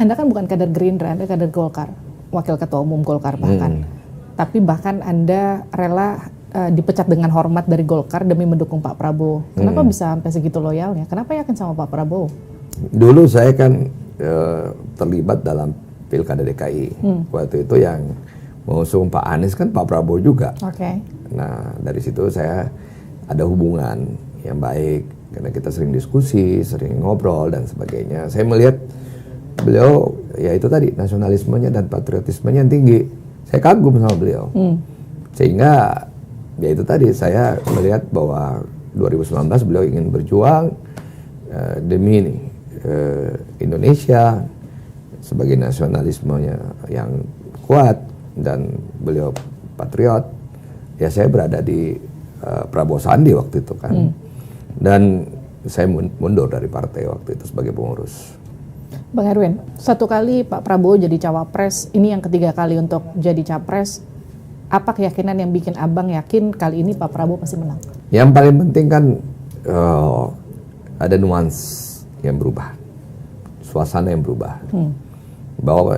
Anda kan bukan kader Gerindra, Anda kader Golkar, wakil ketua umum Golkar bahkan. Tapi bahkan Anda rela dipecat dengan hormat dari Golkar demi mendukung Pak Prabowo. Kenapa bisa sampai segitu loyalnya? Kenapa yakin sama Pak Prabowo? Dulu saya kan terlibat dalam Pilkada DKI. Waktu itu yang mengusung Pak Anies kan Pak Prabowo juga. Nah, dari situ saya ada hubungan yang baik karena kita sering diskusi, sering ngobrol dan sebagainya. Saya melihat beliau ya itu tadi nasionalismenya dan patriotismenya yang tinggi. Saya kagum sama beliau. Sehingga ya itu tadi saya melihat bahwa 2019 beliau ingin berjuang demi Indonesia sebagai nasionalismenya yang kuat dan beliau patriot. Ya saya berada di Prabowo Sandi waktu itu kan. Dan saya mundur dari partai waktu itu sebagai pengurus. Bang Erwin, satu kali Pak Prabowo jadi cawapres, ini yang ketiga kali untuk jadi capres. Apa keyakinan yang bikin abang yakin kali ini Pak Prabowo pasti menang? Yang paling penting kan ada nuans yang berubah, suasana yang berubah. Bahwa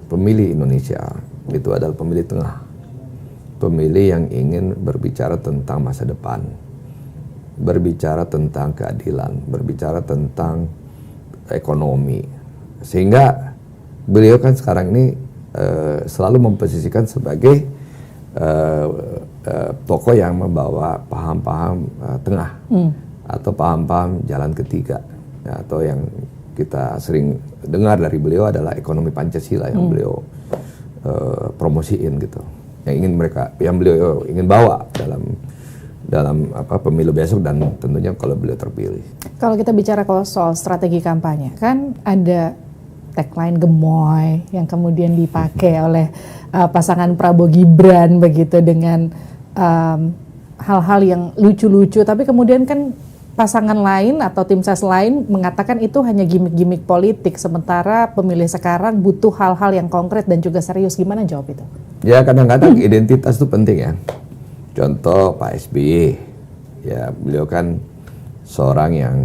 pemilih Indonesia itu adalah pemilih tengah, pemilih yang ingin berbicara tentang masa depan, berbicara tentang keadilan, berbicara tentang ekonomi. Sehingga beliau kan sekarang ini selalu memposisikan sebagai tokoh yang membawa paham-paham tengah atau paham-paham jalan ketiga, atau yang kita sering dengar dari beliau adalah ekonomi Pancasila yang beliau promosiin gitu, yang beliau ingin bawa dalam pemilu besok dan tentunya kalau beliau terpilih. Kalau kita bicara soal strategi kampanye, kan ada tagline gemoy yang kemudian dipakai oleh pasangan Prabowo Gibran begitu dengan hal-hal yang lucu-lucu, tapi kemudian kan pasangan lain atau tim ses lain mengatakan itu hanya gimmick-gimmick politik, sementara pemilih sekarang butuh hal-hal yang konkret dan juga serius. Gimana jawab itu? Ya kadang-kadang identitas itu penting ya. Contoh Pak SBY, ya beliau kan seorang yang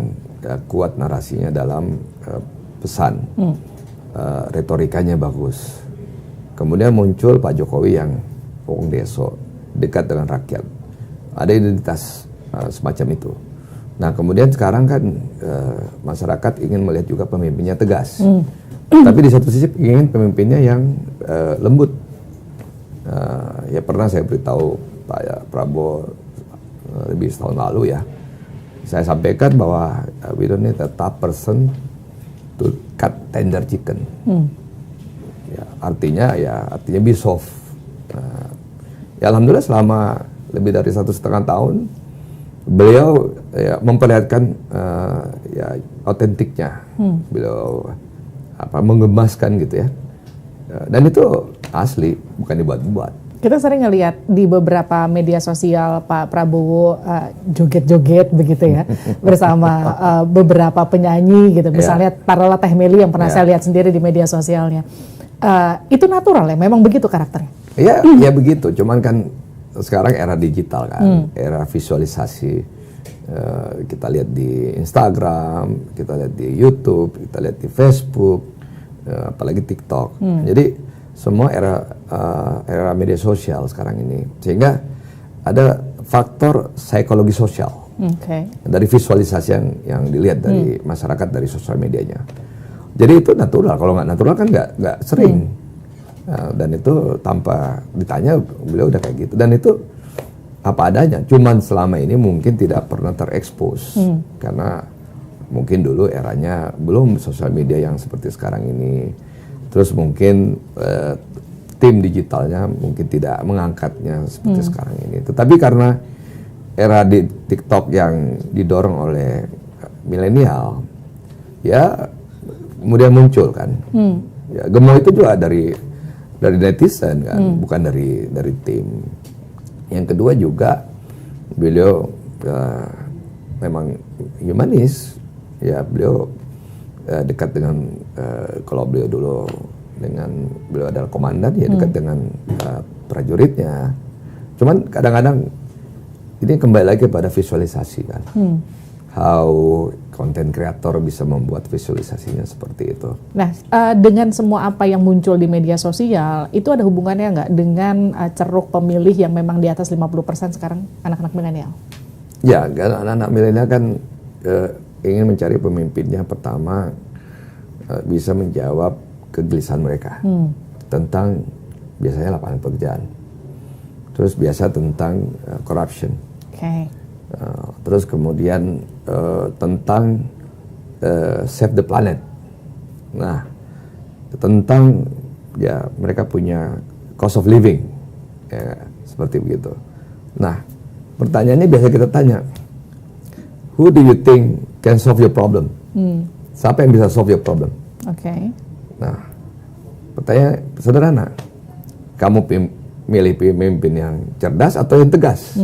kuat narasinya dalam pesan, retorikanya bagus. Kemudian muncul Pak Jokowi yang wong deso, dekat dengan rakyat, ada identitas semacam itu. Nah kemudian sekarang kan masyarakat ingin melihat juga pemimpinnya tegas, tapi di satu sisi ingin pemimpinnya yang lembut. Ya pernah saya beritahu Pak Prabowo lebih setahun lalu ya, saya sampaikan bahwa we don't need a tough person to cut tender chicken. Ya, artinya be soft. Ya alhamdulillah selama lebih dari 1,5 tahun beliau ya, memperlihatkan ya otentiknya. Beliau menggemaskan gitu ya. Dan itu asli, bukan dibuat-buat. Kita sering ngelihat di beberapa media sosial Pak Prabowo joget-joget begitu ya bersama beberapa penyanyi gitu. Misalnya taruhlah Teh Meli yang pernah saya lihat sendiri di media sosialnya. Itu natural ya, memang begitu karakternya? Ya begitu, cuman kan sekarang era digital kan, era visualisasi. Kita lihat di Instagram, kita lihat di YouTube, kita lihat di Facebook, apalagi TikTok. Jadi semua era media sosial sekarang ini, sehingga ada faktor psikologi sosial dari visualisasi yang dilihat dari masyarakat dari sosial medianya. Jadi itu natural. Kalau nggak natural kan nggak sering. Dan itu tanpa ditanya beliau udah kayak gitu. Dan itu apa adanya. Cuman selama ini mungkin tidak pernah terekspos karena mungkin dulu eranya belum sosial media yang seperti sekarang ini. Terus mungkin tim digitalnya mungkin tidak mengangkatnya seperti sekarang ini. Tetapi karena era di TikTok yang didorong oleh milenial, ya kemudian muncul kan. Ya, gemoy itu juga dari netizen kan, bukan dari tim. Yang kedua juga beliau memang humanis, ya beliau dekat dengan kalau beliau dulu beliau adalah komandan ya dekat dengan prajuritnya. Cuman kadang-kadang ini kembali lagi pada visualisasi kan, how konten kreator bisa membuat visualisasinya seperti itu. Nah, dengan semua apa yang muncul di media sosial, itu ada hubungannya nggak dengan ceruk pemilih yang memang di atas 50% sekarang anak-anak milenial? Ya, karena anak-anak milenial kan ingin mencari pemimpinnya pertama bisa menjawab kegelisahan mereka tentang biasanya lapangan pekerjaan, terus biasa tentang corruption. Terus kemudian tentang save the planet. Nah, tentang ya mereka punya cost of living, ya, seperti begitu. Nah, pertanyaannya biasa kita tanya, who do you think can solve your problem? Siapa yang bisa solve your problem? Nah, pertanyaan sederhana, kamu milih pemimpin yang cerdas atau yang tegas?